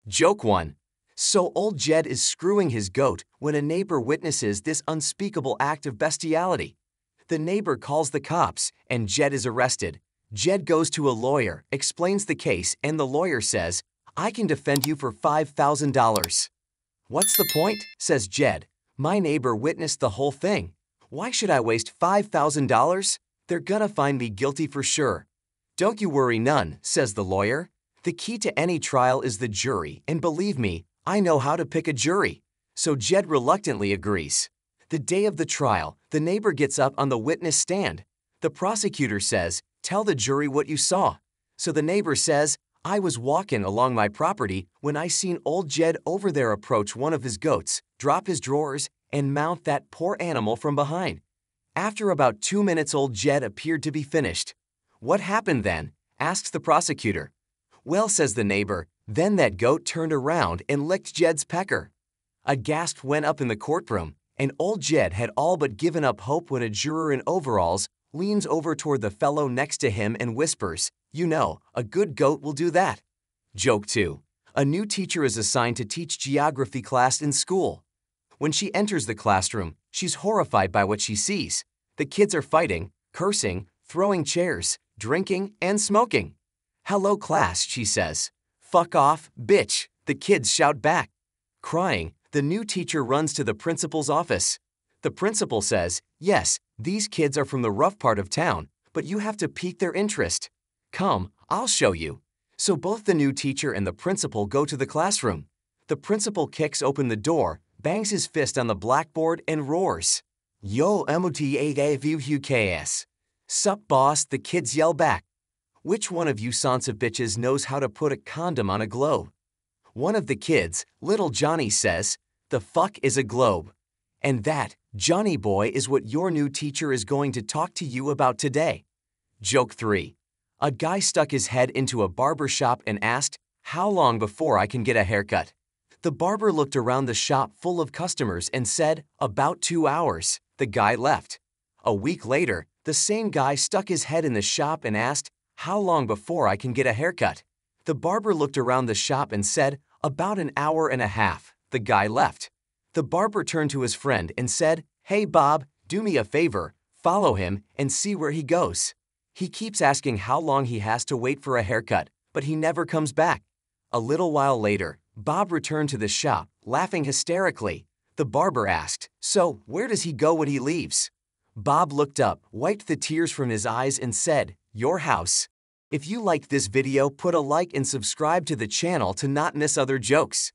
Joke 1. So old Jed is screwing his goat when a neighbor witnesses this unspeakable act of bestiality. The neighbor calls the cops, and Jed is arrested. Jed goes to a lawyer, explains the case, and the lawyer says, "I can defend you for $5,000. "What's the point?" says Jed. "My neighbor witnessed the whole thing. Why should I waste $5,000? They're gonna find me guilty for sure." "Don't you worry none," says the lawyer. "The key to any trial is the jury, and believe me, I know how to pick a jury." So Jed reluctantly agrees. The day of the trial, the neighbor gets up on the witness stand. The prosecutor says, "Tell the jury what you saw." So the neighbor says, "I was walking along my property when I seen old Jed over there approach one of his goats, drop his drawers, and mount that poor animal from behind. After about 2 minutes old Jed appeared to be finished." "What happened then?" asks the prosecutor. "Well," says the neighbor, "then that goat turned around and licked Jed's pecker." A gasp went up in the courtroom, and old Jed had all but given up hope when a juror in overalls leans over toward the fellow next to him and whispers, "You know, a good goat will do that." Joke 2. A new teacher is assigned to teach geography class in school. When she enters the classroom, she's horrified by what she sees. The kids are fighting, cursing, throwing chairs, drinking, and smoking. "Hello class," she says. "Fuck off, bitch," the kids shout back. Crying, the new teacher runs to the principal's office. The principal says, "Yes, these kids are from the rough part of town, but you have to pique their interest. Come, I'll show you." So both the new teacher and the principal go to the classroom. The principal kicks open the door, bangs his fist on the blackboard, and roars, "Yo MOTAVUQKS. Sup boss," the kids yell back. "Which one of you sons of bitches knows how to put a condom on a globe?" One of the kids, little Johnny, says, "The fuck is a globe?" And that, Johnny boy, is what your new teacher is going to talk to you about today. Joke 3. A guy stuck his head into a barbershop and asked, "How long before I can get a haircut?" The barber looked around the shop full of customers and said, "About 2 hours." The guy left. A week later, the same guy stuck his head in the shop and asked, "How long before I can get a haircut?" The barber looked around the shop and said, "About an hour and a half." The guy left. The barber turned to his friend and said, "Hey Bob, do me a favor, follow him and see where he goes. He keeps asking how long he has to wait for a haircut, but he never comes back." A little while later, Bob returned to the shop, laughing hysterically. The barber asked, "So, where does he go when he leaves?" Bob looked up, wiped the tears from his eyes and said, "Your house." If you liked this video, put a like and subscribe to the channel to not miss other jokes.